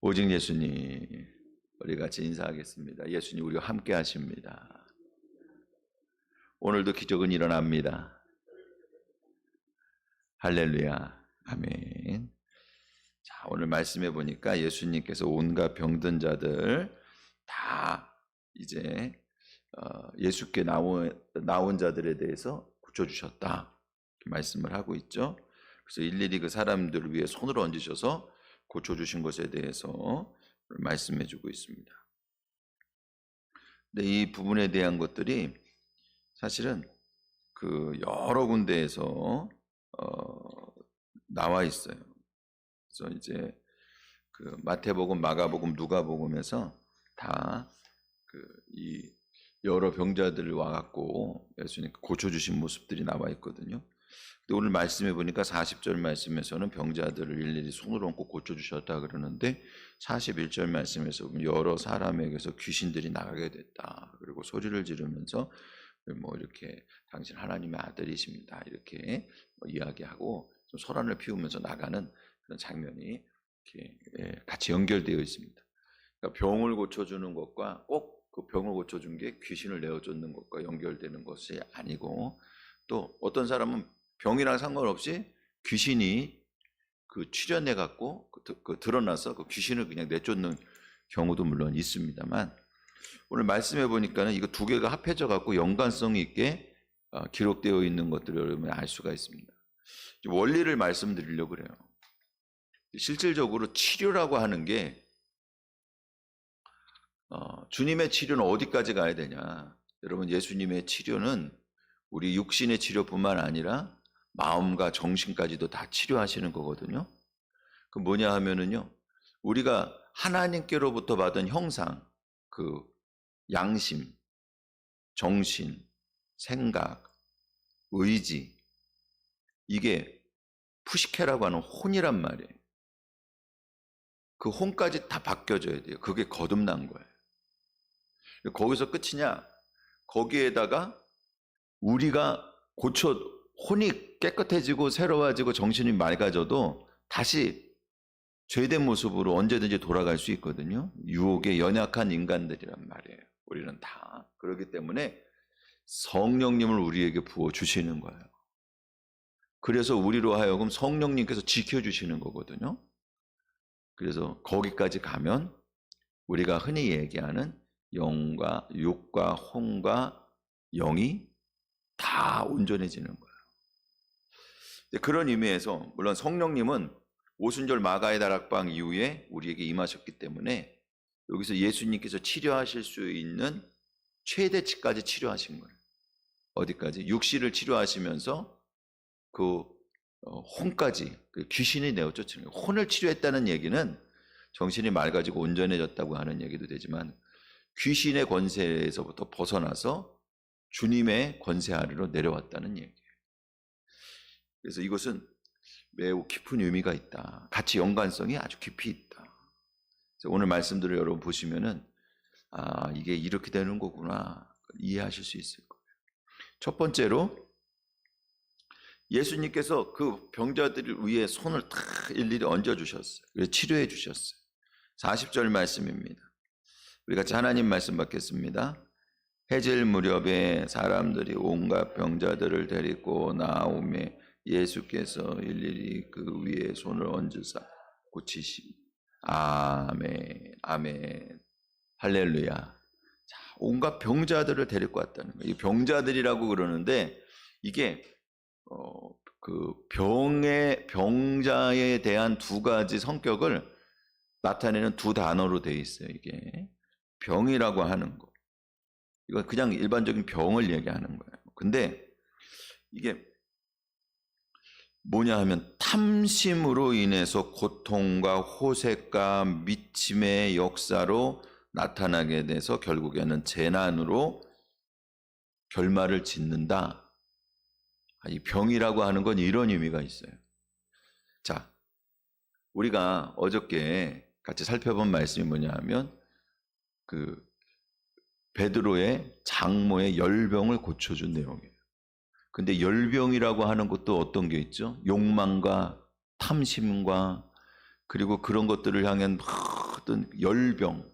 오직 예수님, 우리 같이 인사하겠습니다. 예수님 우리와 함께 하십니다. 오늘도 기적은 일어납니다. 할렐루야, 아멘. 자, 오늘 말씀해 보니까 예수님께서 온갖 병든 자들 다 이제 예수께 나온 자들에 대해서 고쳐주셨다, 이렇게 말씀을 하고 있죠. 그래서 일일이 그 사람들을 위해 손을 얹으셔서 고쳐주신 것에 대해서 말씀해주고 있습니다. 근데 이 부분에 대한 것들이 사실은 그 여러 군데에서 나와 있어요. 그래서 이제 그 마태복음, 마가복음, 누가복음에서 다 이 여러 병자들을 와갖고 예수님 고쳐주신 모습들이 나와 있거든요. 근데 오늘 말씀해 보니까 40절 말씀에서는 병자들을 일일이 손을 얹고 고쳐주셨다 그러는데 41절 말씀에서 보면 여러 사람에게서 귀신들이 나가게 됐다. 그리고 소리를 지르면서 뭐 이렇게 당신 하나님의 아들이십니다, 이렇게 이야기하고 좀 소란을 피우면서 나가는 그런 장면이 이렇게 같이 연결되어 있습니다. 그러니까 병을 고쳐주는 것과 꼭 그 병을 고쳐준 게 귀신을 내어쫓는 것과 연결되는 것이 아니고, 또 어떤 사람은 병이랑 상관없이 귀신이 그 출현해 갖고 드러나서 그 귀신을 그냥 내쫓는 경우도 물론 있습니다만, 오늘 말씀해 보니까는 이거 두 개가 합해져 갖고 연관성이 있게 기록되어 있는 것들을 여러분이 알 수가 있습니다. 원리를 말씀드리려고 그래요. 실질적으로 치료라고 하는 게 주님의 치료는 어디까지 가야 되냐? 여러분, 예수님의 치료는 우리 육신의 치료뿐만 아니라 마음과 정신까지도 다 치료하시는 거거든요. 그 뭐냐 하면은요, 우리가 하나님께로부터 받은 형상, 그 양심, 정신, 생각, 의지, 이게 푸시케라고 하는 혼이란 말이에요. 그 혼까지 다 바뀌어져야 돼요. 그게 거듭난 거예요. 거기서 끝이냐? 거기에다가 우리가 혼이 깨끗해지고 새로워지고 정신이 맑아져도 다시 죄된 모습으로 언제든지 돌아갈 수 있거든요. 유혹에 연약한 인간들이란 말이에요. 우리는 다. 그렇기 때문에 성령님을 우리에게 부어주시는 거예요. 그래서 우리로 하여금 성령님께서 지켜주시는 거거든요. 그래서 거기까지 가면 우리가 흔히 얘기하는 영과 육과 혼과 영이 다 온전해지는 거예요. 그런 의미에서 물론 성령님은 오순절 마가의 다락방 이후에 우리에게 임하셨기 때문에 여기서 예수님께서 치료하실 수 있는 최대치까지 치료하신 거예요. 어디까지? 육신을 치료하시면서 그 혼까지, 그 귀신이 내어쫓는 거예요. 혼을 치료했다는 얘기는 정신이 맑아지고 온전해졌다고 하는 얘기도 되지만, 귀신의 권세에서부터 벗어나서 주님의 권세 아래로 내려왔다는 얘기예요. 그래서 이것은 매우 깊은 의미가 있다. 같이 연관성이 아주 깊이 있다. 그래서 오늘 말씀들을 여러분 보시면은 이게 이렇게 되는 거구나 이해하실 수 있을 거예요. 첫 번째로 예수님께서 그 병자들을 위해 손을 다 일일이 얹어주셨어요. 그래서 치료해 주셨어요. 40절 말씀입니다. 우리 같이 하나님 말씀 받겠습니다. 해질 무렵에 사람들이 온갖 병자들을 데리고 나오매 예수께서 일일이 그 위에 손을 얹으사 고치시니. 아멘, 아멘, 할렐루야. 자, 온갖 병자들을 데리고 왔다는 거예요. 이 병자들이라고 그러는데 이게 그 병자에 대한 두 가지 성격을 나타내는 두 단어로 되어 있어요. 이게 병이라고 하는 거, 이건 그냥 일반적인 병을 얘기하는 거예요. 근데 이게 뭐냐 하면 탐심으로 인해서 고통과 호색과 미침의 역사로 나타나게 돼서 결국에는 재난으로 결말을 짓는다. 이 병이라고 하는 건 이런 의미가 있어요. 자, 우리가 어저께 같이 살펴본 말씀이 뭐냐 하면 그 베드로의 장모의 열병을 고쳐준 내용이에요. 근데 열병이라고 하는 것도 어떤 게 있죠? 욕망과 탐심과 그리고 그런 것들을 향한 어떤 열병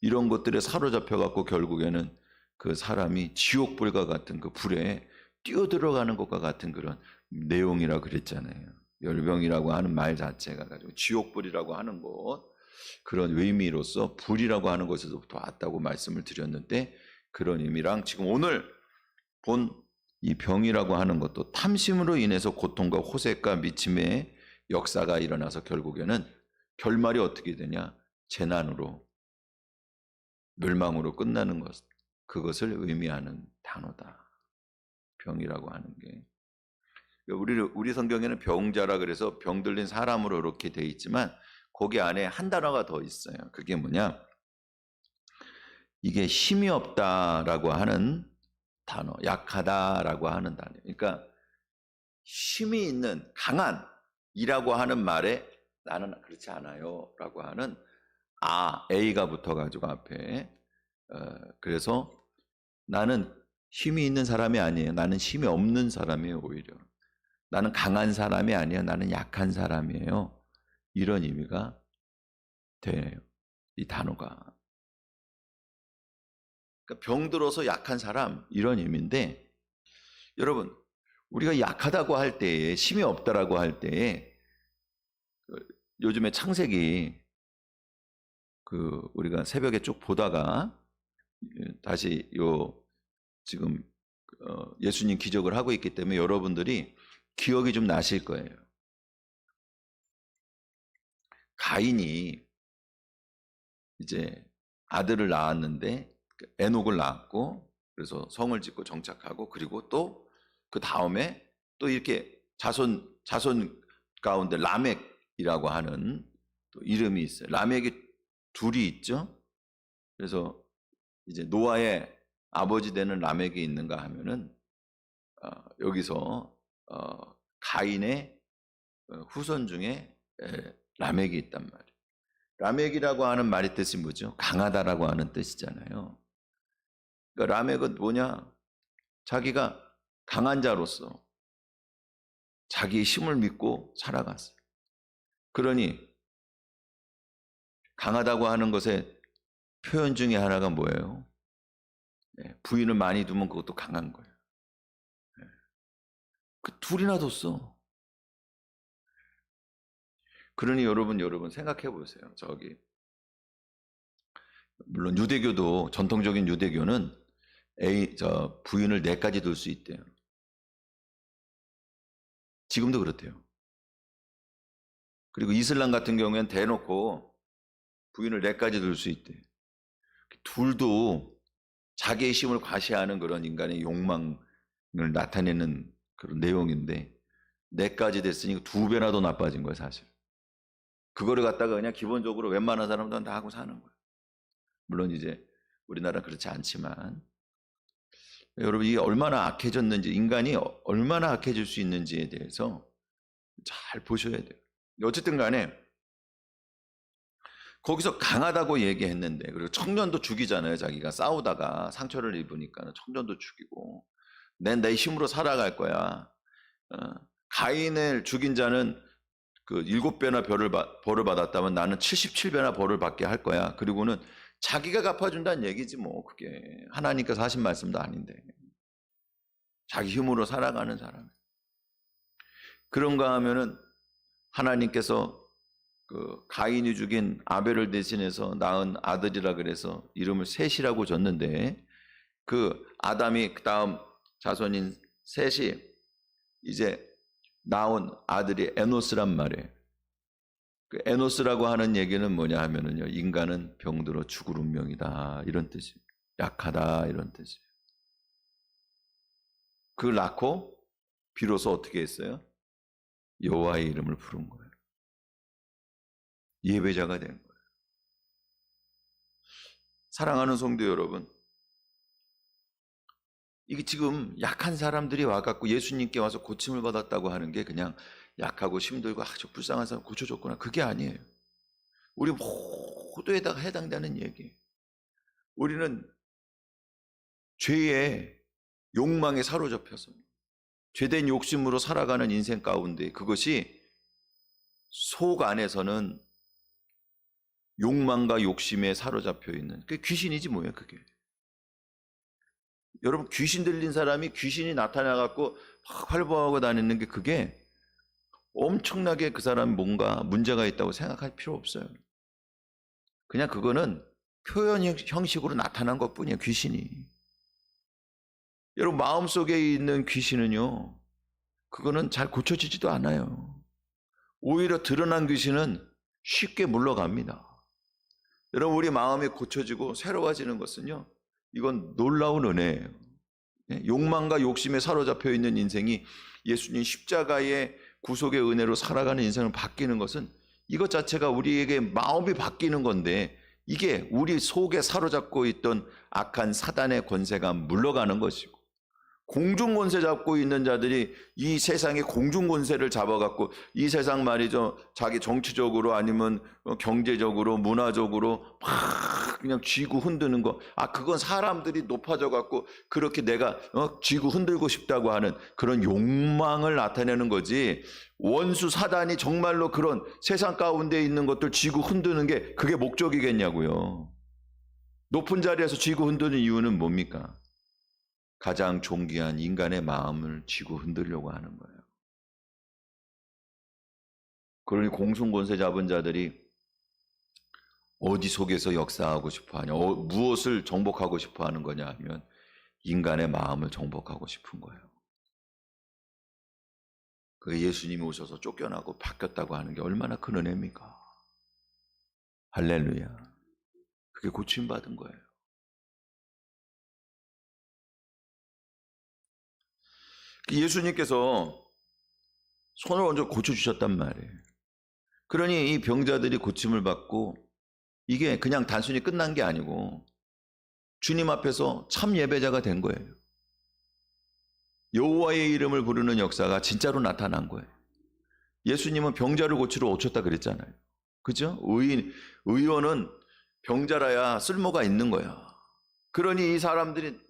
이런 것들에 사로잡혀 갖고 결국에는 그 사람이 지옥불과 같은 그 불에 뛰어들어가는 것과 같은 그런 내용이라 그랬잖아요. 열병이라고 하는 말 자체가 가지고 지옥불이라고 하는 것, 그런 의미로서 불이라고 하는 것에서부터 왔다고 말씀을 드렸는데, 그런 의미랑 지금 오늘 본 이 병이라고 하는 것도 탐심으로 인해서 고통과 호색과 미침의 역사가 일어나서 결국에는 결말이 어떻게 되냐? 재난으로, 멸망으로 끝나는 것, 그것을 의미하는 단어다. 병이라고 하는 게. 우리 성경에는 병자라 그래서 병 들린 사람으로 이렇게 돼 있지만 거기 안에 한 단어가 더 있어요. 그게 뭐냐? 이게 힘이 없다라고 하는 단어, 약하다라고 하는 단어. 그러니까 힘이 있는, 강한이라고 하는 말에 나는 그렇지 않아요 라고 하는 A가 붙어가지고 앞에, 그래서 나는 힘이 있는 사람이 아니에요. 나는 힘이 없는 사람이에요. 오히려 나는 강한 사람이 아니에요. 나는 약한 사람이에요. 이런 의미가 돼요, 이 단어가. 그러니까 병들어서 약한 사람, 이런 의미인데, 여러분 우리가 약하다고 할 때에, 힘이 없다라고 할 때에, 요즘에 창세기 우리가 새벽에 쭉 보다가 다시 지금 예수님 기적을 하고 있기 때문에 여러분들이 기억이 좀 나실 거예요. 가인이 이제 아들을 낳았는데 에녹을 낳았고, 그래서 성을 짓고 정착하고, 그리고 또 그 다음에 또 이렇게 자손 가운데 라멕이라고 하는 또 이름이 있어요. 라멕이 둘이 있죠. 그래서 이제 노아의 아버지 되는 라멕이 있는가 하면은 여기서 가인의 후손 중에 라멕이 있단 말이에요. 라멕이라고 하는 말의 뜻이 뭐죠? 강하다라고 하는 뜻이잖아요. 그러니까 라멕은 뭐냐? 자기가 강한 자로서 자기의 힘을 믿고 살아갔어요. 그러니 강하다고 하는 것의 표현 중에 하나가 뭐예요? 부인을 많이 두면 그것도 강한 거예요. 그 둘이나 뒀어. 그러니 여러분 생각해 보세요. 물론 유대교도, 전통적인 유대교는 부인을 4가지 둘 수 있대요. 지금도 그렇대요. 그리고 이슬람 같은 경우에는 대놓고 부인을 4가지 둘 수 있대요. 둘도 자기의 힘을 과시하는 그런 인간의 욕망을 나타내는 그런 내용인데, 4가지 됐으니 2배나 더 나빠진 거예요, 사실. 그거를 갖다가 그냥 기본적으로 웬만한 사람들은 다 하고 사는 거예요. 물론 이제 우리나라는 그렇지 않지만, 여러분 이게 얼마나 악해졌는지, 인간이 얼마나 악해질 수 있는지에 대해서 잘 보셔야 돼요. 어쨌든 간에 거기서 강하다고 얘기했는데, 그리고 청년도 죽이잖아요. 자기가 싸우다가 상처를 입으니까 청년도 죽이고, 내 힘으로 살아갈 거야. 가인을 죽인 자는 7배나 벌을 받았다면 나는 77배나 벌을 받게 할 거야. 그리고는 자기가 갚아준다는 얘기지 뭐. 그게 하나님께서 하신 말씀도 아닌데, 자기 힘으로 살아가는 사람. 그런가 하면은 하나님께서 가인이 죽인 아벨을 대신해서 낳은 아들이라 그래서 이름을 셋이라고 줬는데, 아담이 그 다음 자손인 셋이 이제 낳은 아들이 에노스란 말이에요. 에노스라고 하는 얘기는 뭐냐 하면은요, 인간은 병들어 죽을 운명이다, 이런 뜻이에요. 약하다, 이런 뜻이에요. 그걸 낳고 비로소 어떻게 했어요? 여호와의 이름을 부른 거예요. 예배자가 된 거예요. 사랑하는 성도 여러분, 이게 지금 약한 사람들이 와갖고 예수님께 와서 고침을 받았다고 하는 게 그냥 약하고 힘들고 저 불쌍한 사람 고쳐줬구나, 그게 아니에요. 우리 모두에다가 해당되는 얘기예요. 우리는 죄의 욕망에 사로잡혀서 죄된 욕심으로 살아가는 인생 가운데, 그것이 속 안에서는 욕망과 욕심에 사로잡혀 있는 그게 귀신이지 뭐예요 그게. 여러분 귀신 들린 사람이 귀신이 나타나갖고 막 활보하고 다니는 게 그게 엄청나게 그 사람 뭔가 문제가 있다고 생각할 필요 없어요. 그냥 그거는 표현 형식으로 나타난 것뿐이에요 귀신이. 여러분 마음속에 있는 귀신은요 그거는 잘 고쳐지지도 않아요. 오히려 드러난 귀신은 쉽게 물러갑니다. 여러분 우리 마음이 고쳐지고 새로워지는 것은요 이건 놀라운 은혜예요. 욕망과 욕심에 사로잡혀 있는 인생이 예수님 십자가의 구속의 은혜로 살아가는 인생을 바뀌는 것은 이것 자체가 우리에게 마음이 바뀌는 건데 이게 우리 속에 사로잡고 있던 악한 사단의 권세가 물러가는 것이고 공중권세 잡고 있는 자들이 이 세상의 공중권세를 잡아갖고 이 세상 말이죠 자기 정치적으로 아니면 경제적으로 문화적으로 막 그냥 쥐고 흔드는 거 그건 사람들이 높아져 갖고 그렇게 내가 쥐고 흔들고 싶다고 하는 그런 욕망을 나타내는 거지 원수 사단이 정말로 그런 세상 가운데 있는 것들 쥐고 흔드는 게 그게 목적이겠냐고요. 높은 자리에서 쥐고 흔드는 이유는 뭡니까? 가장 존귀한 인간의 마음을 쥐고 흔들려고 하는 거예요. 그러니 공중권세 잡은 자들이 어디 속에서 역사하고 싶어하냐, 무엇을 정복하고 싶어하는 거냐 하면 인간의 마음을 정복하고 싶은 거예요. 그 예수님이 오셔서 쫓겨나고 바뀌었다고 하는 게 얼마나 큰 은혜입니까? 할렐루야. 그게 고침받은 거예요. 예수님께서 손을 얹어 고쳐주셨단 말이에요. 그러니 이 병자들이 고침을 받고 이게 그냥 단순히 끝난 게 아니고 주님 앞에서 참 예배자가 된 거예요. 여호와의 이름을 부르는 역사가 진짜로 나타난 거예요. 예수님은 병자를 고치러 오셨다 그랬잖아요. 그죠? 의원은 병자라야 쓸모가 있는 거야. 그러니 이 사람들이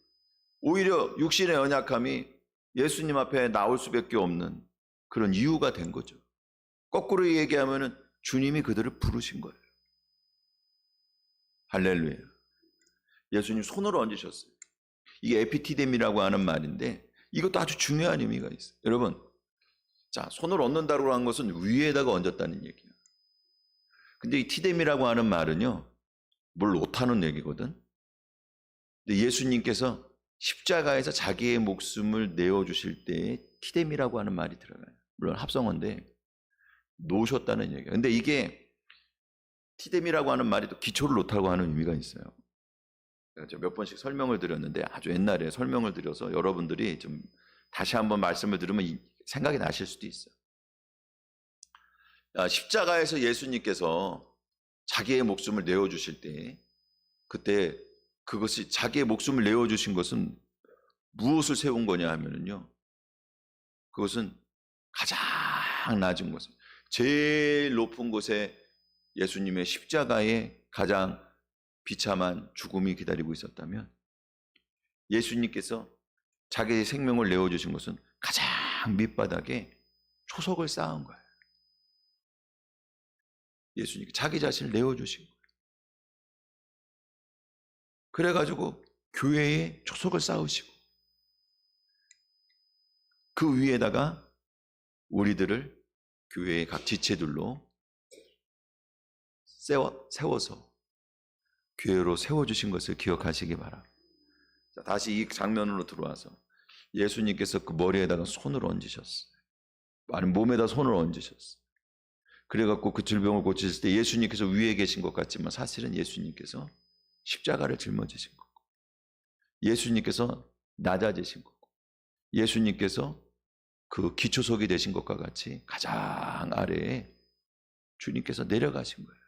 오히려 육신의 연약함이 예수님 앞에 나올 수밖에 없는 그런 이유가 된 거죠. 거꾸로 얘기하면 주님이 그들을 부르신 거예요. 할렐루야. 예수님 손을 얹으셨어요. 이게 에피티뎀이라고 하는 말인데 이것도 아주 중요한 의미가 있어요. 여러분, 자, 손을 얹는다고 하는 것은 위에다가 얹었다는 얘기예요. 근데 이 티뎀이라고 하는 말은요, 뭘 못하는 얘기거든. 근데 예수님께서 십자가에서 자기의 목숨을 내어주실 때에 티뎀이라고 하는 말이 들어가요. 물론 합성어인데 놓으셨다는 얘기예요. 근데 이게 티뎀이라고 하는 말이 또 기초를 놓다고 하는 의미가 있어요. 제가 몇 번씩 설명을 드렸는데 아주 옛날에 설명을 드려서 여러분들이 좀 다시 한번 말씀을 들으면 생각이 나실 수도 있어요. 십자가에서 예수님께서 자기의 목숨을 내어주실 때 그때 그것이 자기의 목숨을 내어주신 것은 무엇을 세운 거냐 하면요, 그것은 가장 낮은 곳, 제일 높은 곳에 예수님의 십자가에 가장 비참한 죽음이 기다리고 있었다면 예수님께서 자기의 생명을 내어주신 것은 가장 밑바닥에 초석을 쌓은 거예요. 예수님께 자기 자신을 내어주신 거예요. 그래가지고 교회에 초석을 쌓으시고 그 위에다가 우리들을 교회의 각 지체들로 세워서 교회로 세워주신 것을 기억하시기 바랍니다. 자, 다시 이 장면으로 들어와서 예수님께서 그 머리에다가 손을 얹으셨어요. 아니 몸에다 손을 얹으셨어요. 그래갖고 그 질병을 고치실 때 예수님께서 위에 계신 것 같지만 사실은 예수님께서 십자가를 짊어지신 거고 예수님께서 낮아지신 거고 예수님께서 그 기초석이 되신 것과 같이 가장 아래에 주님께서 내려가신 거예요.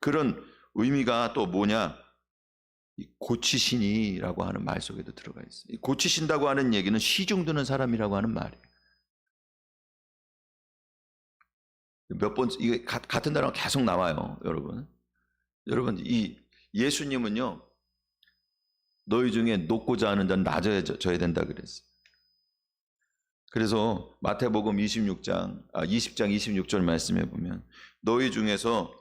그런 의미가 또 뭐냐? 이 고치시니라고 하는 말 속에도 들어가 있어요. 이 고치신다고 하는 얘기는 시중 드는 사람이라고 하는 말이에요. 몇 번 이게 같은 단어가 계속 나와요, 여러분. 여러분 이 예수님은요, 너희 중에 높고자 하는 자는 낮아져야 된다 그랬어요. 그래서 마태복음 20장 26절 말씀해 보면 너희 중에서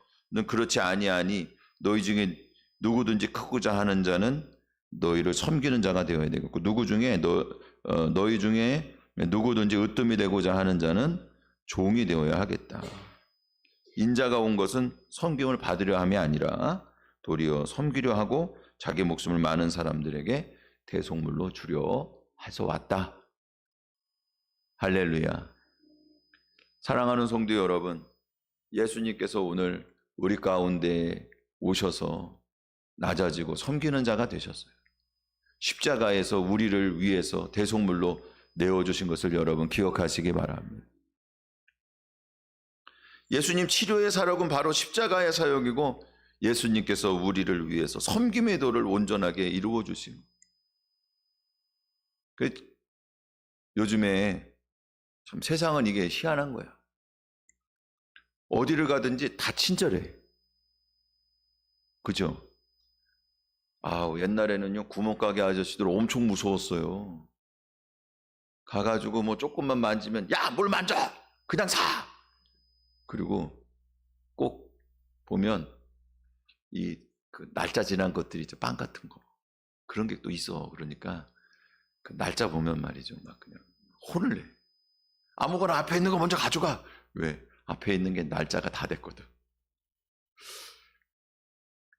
그렇지 아니하니 너희 중에 누구든지 크고자 하는 자는 너희를 섬기는 자가 되어야 되겠고 너희 중에 누구든지 으뜸이 되고자 하는 자는 종이 되어야 하겠다. 인자가 온 것은 섬김을 받으려 함이 아니라 도리어 섬기려 하고 자기 목숨을 많은 사람들에게 대속물로 주려 해서 왔다. 할렐루야. 사랑하는 성도 여러분, 예수님께서 오늘 우리 가운데 오셔서 낮아지고 섬기는 자가 되셨어요. 십자가에서 우리를 위해서 대속물로 내어주신 것을 여러분 기억하시기 바랍니다. 예수님 치료의 사역은 바로 십자가의 사역이고 예수님께서 우리를 위해서 섬김의 도를 온전하게 이루어 주신 요즘에 참 세상은 이게 희한한 거야. 어디를 가든지 다 친절해. 그죠? 옛날에는요 구멍가게 아저씨들 엄청 무서웠어요. 가가지고 뭐 조금만 만지면 야, 뭘 만져! 그냥 사! 그리고 꼭 보면 그 날짜 지난 것들이 있죠. 빵 같은 거. 그런 게 또 있어. 그러니까 그 날짜 보면 말이죠. 막 그냥 혼을 내. 아무거나 앞에 있는 거 먼저 가져가. 왜? 앞에 있는 게 날짜가 다 됐거든.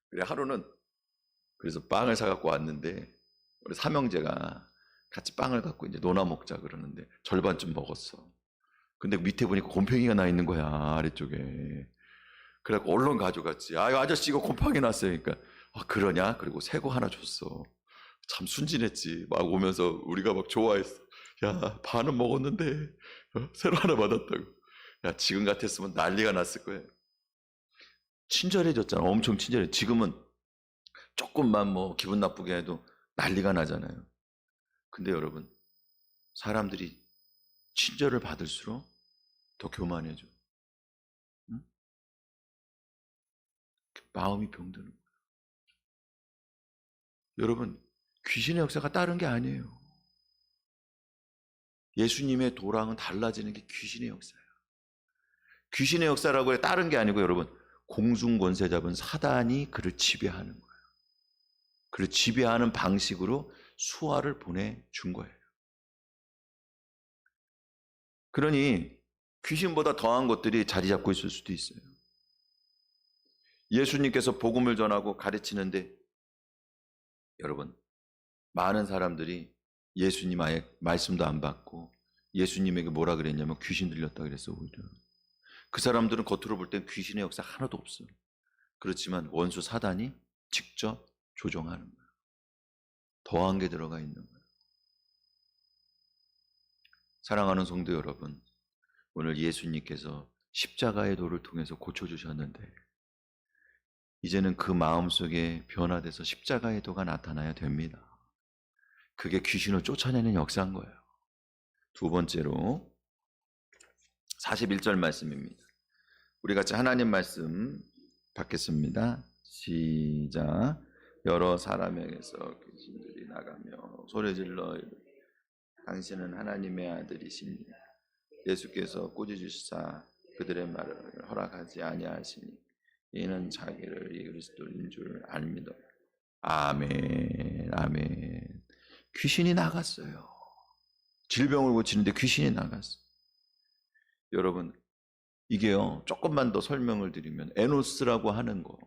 그래 하루는 그래서 빵을 사갖고 왔는데 우리 삼형제가 같이 빵을 갖고 이제 노나 먹자 그러는데 절반쯤 먹었어. 근데 밑에 보니까 곰팡이가 나 있는 거야, 아래쪽에. 그래갖고 얼른 가져갔지. 아저씨 이거 곰팡이 났어요. 그러니까 그러냐? 그리고 새거 하나 줬어. 참 순진했지. 막 오면서 우리가 막 좋아했어. 야, 반은 먹었는데 새로 하나 받았다고. 야, 지금 같았으면 난리가 났을 거야. 친절해졌잖아. 엄청 친절해. 지금은 조금만 뭐 기분 나쁘게 해도 난리가 나잖아요. 근데 여러분, 사람들이 친절을 받을수록 더 교만해져. 응? 마음이 병드는 거예요. 여러분, 귀신의 역사가 다른 게 아니에요. 예수님의 도랑은 달라지는 게 귀신의 역사예요. 귀신의 역사라고 해 다른 게 아니고 여러분, 공중권세 잡은 사단이 그를 지배하는 거예요. 그를 지배하는 방식으로 수화를 보내준 거예요. 그러니 귀신보다 더한 것들이 자리 잡고 있을 수도 있어요. 예수님께서 복음을 전하고 가르치는데 여러분, 많은 사람들이 예수님 아예 말씀도 안 받고 예수님에게 뭐라 그랬냐면 귀신 들렸다 그랬어. 오히려 그 사람들은 겉으로 볼 땐 귀신의 역사 하나도 없어요. 그렇지만 원수 사단이 직접 조종하는 거예요. 더한 게 들어가 있는 거예요. 사랑하는 성도 여러분, 오늘 예수님께서 십자가의 도를 통해서 고쳐주셨는데 이제는 그 마음속에 변화돼서 십자가의 도가 나타나야 됩니다. 그게 귀신을 쫓아내는 역사인 거예요. 두 번째로 41절 말씀입니다. 우리 같이 하나님 말씀 받겠습니다. 시작. 여러 사람에게서 귀신들이 나가며 소리질러 당신은 하나님의 아들이시니 예수께서 꾸짖으시사 그들의 말을 허락하지 아니하시니 이는 자기를 이 그리스도인 줄 압니다. 아멘. 아멘. 귀신이 나갔어요. 질병을 고치는데 귀신이 나갔어요. 여러분, 이게요 조금만 더 설명을 드리면 에노스라고 하는 거,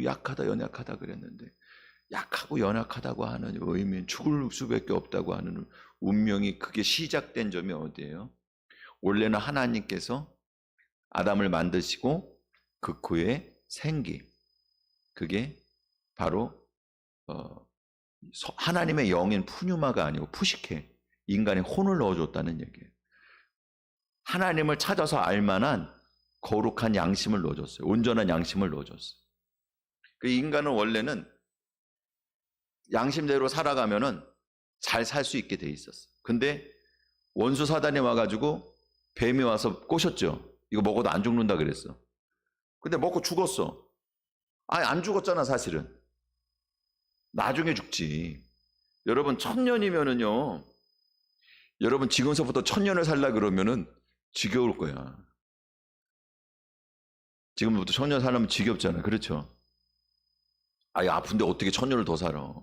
약하다 연약하다 그랬는데 약하고 연약하다고 하는 의미는 죽을 수밖에 없다고 하는 운명이 그게 시작된 점이 어디예요? 원래는 하나님께서 아담을 만드시고 그 후에 생기, 그게 바로 하나님의 영인 푸뉴마가 아니고 푸시케, 인간의 혼을 넣어줬다는 얘기예요. 하나님을 찾아서 알만한 거룩한 양심을 넣어줬어요. 온전한 양심을 넣어줬어요. 그 인간은 원래는 양심대로 살아가면은 잘 살 수 있게 돼 있었어요. 근데 원수 사단이 와가지고 뱀이 와서 꼬셨죠. 이거 먹어도 안 죽는다 그랬어. 근데 먹고 죽었어. 안 죽었잖아 사실은. 나중에 죽지. 여러분 1000년이면은요. 여러분 지금서부터 1000년을 살라 그러면은 지겨울 거야. 지금부터 천년 살면 지겹잖아요. 그렇죠? 아이, 아픈데 어떻게 천년을 더 살아?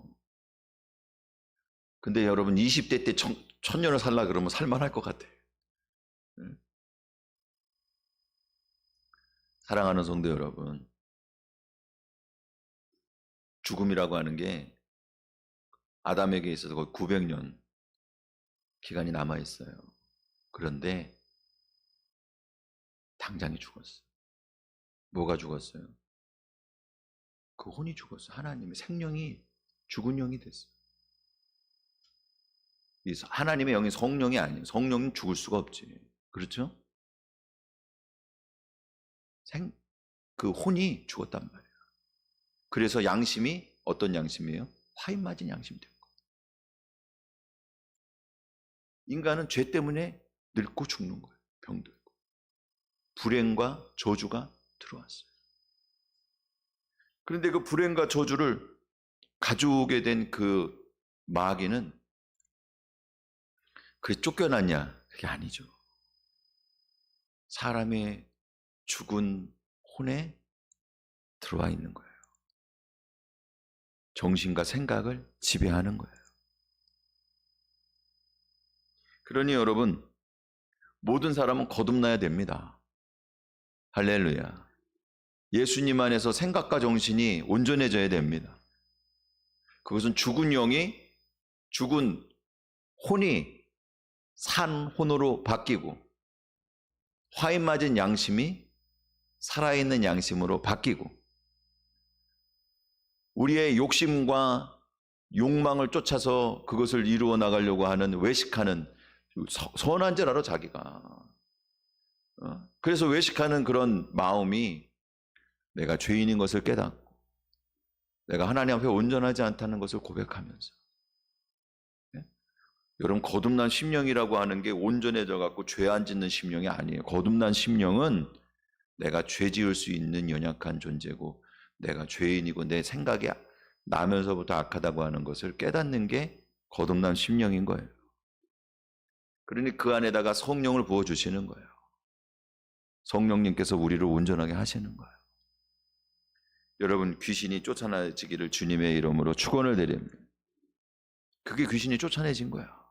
근데 여러분 20대 때 천년을 살라 그러면 살만할 것 같아. 사랑하는 성도 여러분, 죽음이라고 하는 게 아담에게 있어서 거의 900년 기간이 남아 있어요. 그런데 당장에 죽었어요. 뭐가 죽었어요? 그 혼이 죽었어요. 하나님의 생명이 죽은 영이 됐어요. 하나님의 영이 성령이 아니에요. 성령은 죽을 수가 없지. 그렇죠? 그 혼이 죽었단 말이에요. 그래서 양심이 어떤 양심이에요? 화인 맞은 양심이 된 거예요. 인간은 죄 때문에 늙고 죽는 거예요. 병들고. 불행과 저주가 들어왔어요. 그런데 그 불행과 저주를 가져오게 된 그 마귀는 그래 쫓겨났냐? 그게 아니죠. 사람의 죽은 혼에 들어와 있는 거예요. 정신과 생각을 지배하는 거예요. 그러니 여러분, 모든 사람은 거듭나야 됩니다. 할렐루야. 예수님 안에서 생각과 정신이 온전해져야 됩니다. 그것은 죽은 영이, 죽은 혼이 산 혼으로 바뀌고, 화인 맞은 양심이 살아있는 양심으로 바뀌고, 우리의 욕심과 욕망을 쫓아서 그것을 이루어 나가려고 하는 외식하는 선한 줄 알아 자기가. 그래서 외식하는 그런 마음이 내가 죄인인 것을 깨닫고 내가 하나님 앞에 온전하지 않다는 것을 고백하면서, 여러분 거듭난 심령이라고 하는 게 온전해져 갖고 죄 안 짓는 심령이 아니에요. 거듭난 심령은 내가 죄 지을 수 있는 연약한 존재고 내가 죄인이고 내 생각이 나면서부터 악하다고 하는 것을 깨닫는 게 거듭난 심령인 거예요. 그러니 그 안에다가 성령을 부어주시는 거예요. 성령님께서 우리를 온전하게 하시는 거예요. 여러분 귀신이 쫓아내지기를 주님의 이름으로 축원을 드립니다. 그게 귀신이 쫓아내진 거야.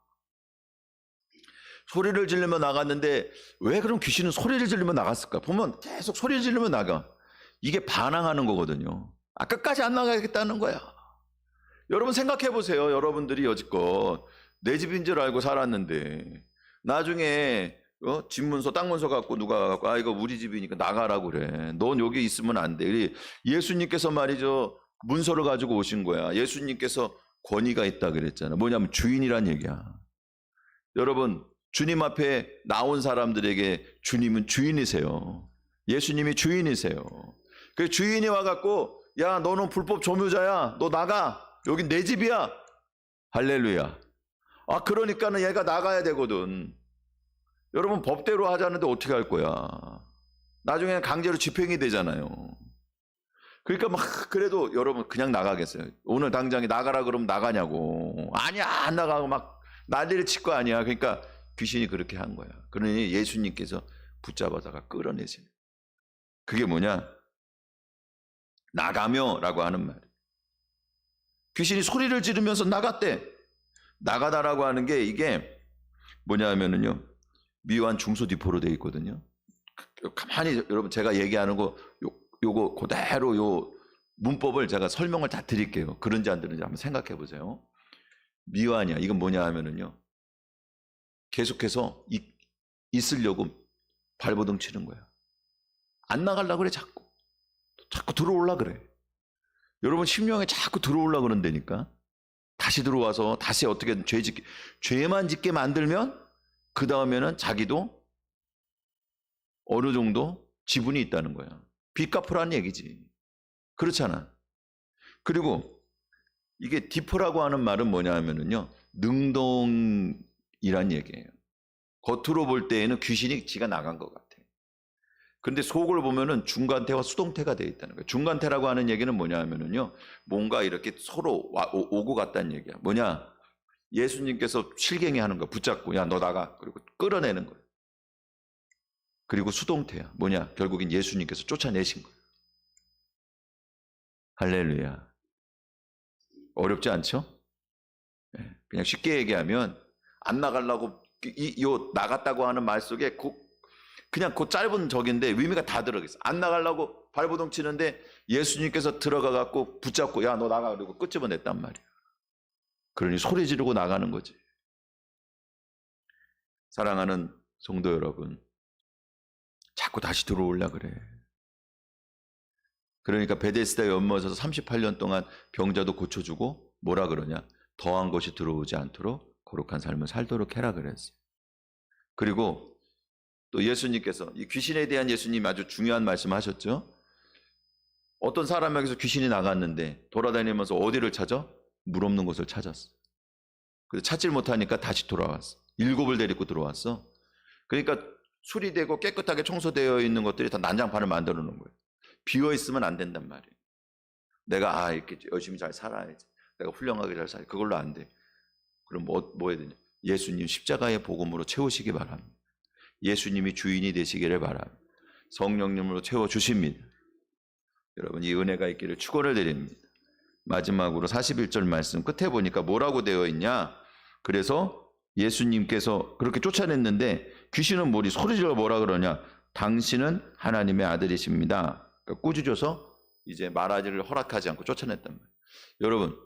소리를 지르며 나갔는데 왜 그럼 귀신은 소리를 지르며 나갔을까? 보면 계속 소리를 지르며 나가. 이게 반항하는 거거든요. 끝까지 안 나가겠다는 거야. 여러분 생각해 보세요. 여러분들이 여지껏 내 집인 줄 알고 살았는데 나중에 집 문서 땅 문서 갖고 누가 갖고 이거 우리 집이니까 나가라고 그래. 넌 여기 있으면 안 돼. 예수님께서 말이죠. 문서를 가지고 오신 거야. 예수님께서 권위가 있다 그랬잖아. 뭐냐면 주인이란 얘기야. 여러분 주님 앞에 나온 사람들에게 주님은 주인이세요. 예수님이 주인이세요. 그 주인이 와갖고 야 너는 불법 조묘자야. 너 나가. 여긴 내 집이야. 할렐루야. 그러니까는 얘가 나가야 되거든. 여러분 법대로 하자는데 어떻게 할 거야. 나중에는 강제로 집행이 되잖아요. 그러니까 막 그래도 여러분 그냥 나가겠어요. 오늘 당장에 나가라 그러면 나가냐고. 아니야 안 나가고 막 난리를 칠 거 아니야. 그러니까 귀신이 그렇게 한 거야. 그러니 예수님께서 붙잡아다가 끌어내시는. 그게 뭐냐? 나가며 라고 하는 말이에요. 귀신이 소리를 지르면서 나갔대. 나가다라고 하는 게 이게 뭐냐 하면은요. 미완 중소디포로 되어 있거든요. 가만히 여러분 제가 얘기하는 거 요거 그대로 요 문법을 제가 설명을 다 드릴게요. 그런지 안 그런지 한번 생각해 보세요. 미완이야. 이건 뭐냐 하면은요. 계속해서 있으려고 발버둥 치는 거야. 안 나가려고 그래 자꾸. 자꾸 들어올라 그래. 여러분 심령에 자꾸 들어올라 그런다니까. 다시 들어와서 다시 어떻게든 죄만 짓게 만들면 그 다음에는 자기도 어느 정도 지분이 있다는 거야. 빚 갚으라는 얘기지. 그렇잖아. 그리고 이게 디퍼라고 하는 말은 뭐냐 하면은요. 능동이란 얘기예요. 겉으로 볼 때에는 귀신이 지가 나간 것 같아. 근데 속을 보면은 중간태와 수동태가 되어 있다는 거예요. 중간태라고 하는 얘기는 뭐냐 하면은요. 뭔가 이렇게 서로 오고 갔다는 얘기야. 뭐냐? 예수님께서 실갱이 하는 거 붙잡고 야 너 나가. 그리고 끌어내는 거예요. 그리고 수동태야. 뭐냐? 결국엔 예수님께서 쫓아내신 거예요. 할렐루야. 어렵지 않죠? 그냥 쉽게 얘기하면 안 나가려고 나갔다고 하는 말 속에 그냥 그 짧은 적인데 의미가 다 들어있어. 안 나가려고 발버둥 치는데 예수님께서 들어가 갖고 붙잡고 야 너 나가 그리고 끄집어냈단 말이야. 그러니 소리 지르고 나가는 거지. 사랑하는 성도 여러분, 자꾸 다시 들어오려 그래. 그러니까 베데스다 연못에서 38년 동안 병자도 고쳐주고 뭐라 그러냐? 더한 것이 들어오지 않도록 거룩한 삶을 살도록 해라 그랬어요. 그리고 또 예수님께서 이 귀신에 대한 예수님 아주 중요한 말씀하셨죠. 어떤 사람에게서 귀신이 나갔는데 돌아다니면서 어디를 찾아? 물 없는 곳을 찾았어. 그래서 찾질 못하니까 다시 돌아왔어. 7을 데리고 들어왔어. 그러니까 수리되고 깨끗하게 청소되어 있는 것들이 다 난장판을 만들어 놓은 거예요. 비어 있으면 안 된단 말이에요. 내가 이렇게 열심히 잘 살아야지. 내가 훌륭하게 잘 살아야지. 그걸로 안 돼. 그럼 뭐 해야 되냐? 예수님 십자가의 복음으로 채우시기 바랍니다. 예수님이 주인이 되시기를 바랍니다. 성령님으로 채워주십니다. 여러분 이 은혜가 있기를 축원을 드립니다. 마지막으로 41절 말씀 끝에 보니까 뭐라고 되어 있냐? 그래서 예수님께서 그렇게 쫓아냈는데 귀신은 소리질러 뭐라 그러냐? 당신은 하나님의 아들이십니다. 그러니까 꾸짖어서 이제 말하기를 허락하지 않고 쫓아냈단 말이에요. 여러분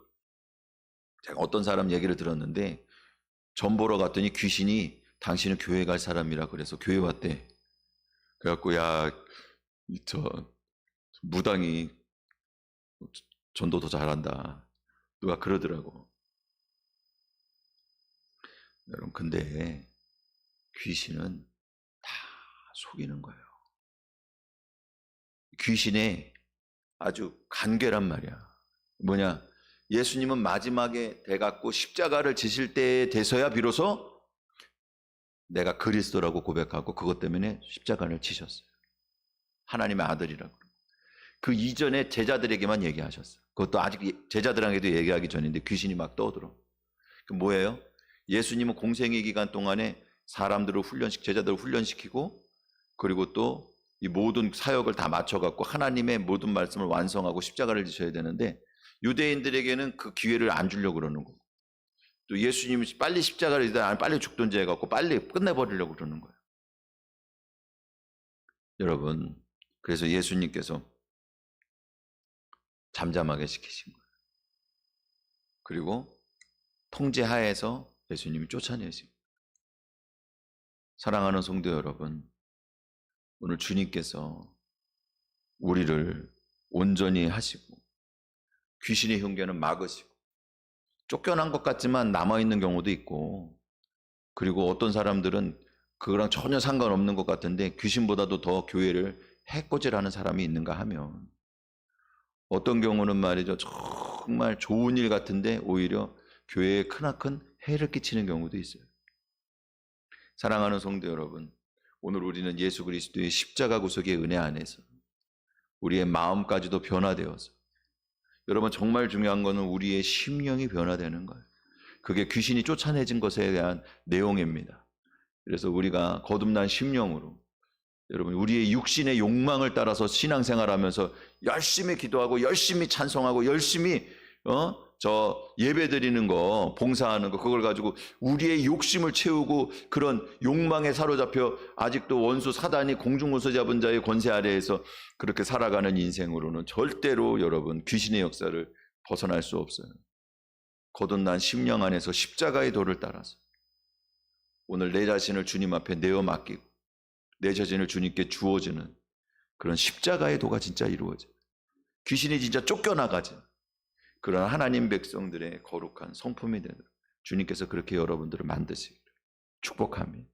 제가 어떤 사람 얘기를 들었는데 전 보러 갔더니 귀신이 당신은 교회 갈 사람이라 그래서 교회 왔대. 그래갖고 저 무당이 전도 더 잘한다. 누가 그러더라고. 여러분 근데 귀신은 다 속이는 거예요. 귀신의 아주 간계란 말이야. 뭐냐? 예수님은 마지막에 돼갖고 십자가를 지실 때에 돼서야 비로소 내가 그리스도라고 고백하고 그것 때문에 십자가를 지셨어요. 하나님의 아들이라고. 그 이전에 제자들에게만 얘기하셨어요. 그것도 아직 제자들에게도 얘기하기 전인데 귀신이 막 떠들어. 그 뭐예요? 예수님은 공생의 기간 동안에 제자들을 훈련시키고 그리고 또 이 모든 사역을 다 맞춰갖고 하나님의 모든 말씀을 완성하고 십자가를 지셔야 되는데 유대인들에게는 그 기회를 안 주려고 그러는 거고 또 예수님이 빨리 십자가를 지다 빨리 죽든지 해갖고 빨리 끝내버리려고 그러는 거예요. 여러분 그래서 예수님께서 잠잠하게 시키신 거예요. 그리고 통제하에서 예수님이 쫓아내신 거예요. 사랑하는 성도 여러분, 오늘 주님께서 우리를 온전히 하시고 귀신의 흉계는 막으시고 쫓겨난 것 같지만 남아있는 경우도 있고 그리고 어떤 사람들은 그거랑 전혀 상관없는 것 같은데 귀신보다도 더 교회를 해코지하는 사람이 있는가 하면 어떤 경우는 말이죠. 정말 좋은 일 같은데 오히려 교회에 크나큰 해를 끼치는 경우도 있어요. 사랑하는 성도 여러분, 오늘 우리는 예수 그리스도의 십자가 구속의 은혜 안에서 우리의 마음까지도 변화되어서 여러분 정말 중요한 것은 우리의 심령이 변화되는 거예요. 그게 귀신이 쫓아내진 것에 대한 내용입니다. 그래서 우리가 거듭난 심령으로 여러분 우리의 육신의 욕망을 따라서 신앙생활하면서 열심히 기도하고 열심히 찬송하고 열심히 저 예배 드리는 거 봉사하는 거 그걸 가지고 우리의 욕심을 채우고 그런 욕망에 사로잡혀 아직도 원수 사단이 공중무소 잡은 자의 권세 아래에서 그렇게 살아가는 인생으로는 절대로 여러분 귀신의 역사를 벗어날 수 없어요. 거듭난 심령 안에서 십자가의 도를 따라서 오늘 내 자신을 주님 앞에 내어 맡기고 내 자신을 주님께 주어지는 그런 십자가의 도가 진짜 이루어져요. 귀신이 진짜 쫓겨나가지. 그런 하나님 백성들의 거룩한 성품이 되도록 주님께서 그렇게 여러분들을 만드시기를 축복합니다.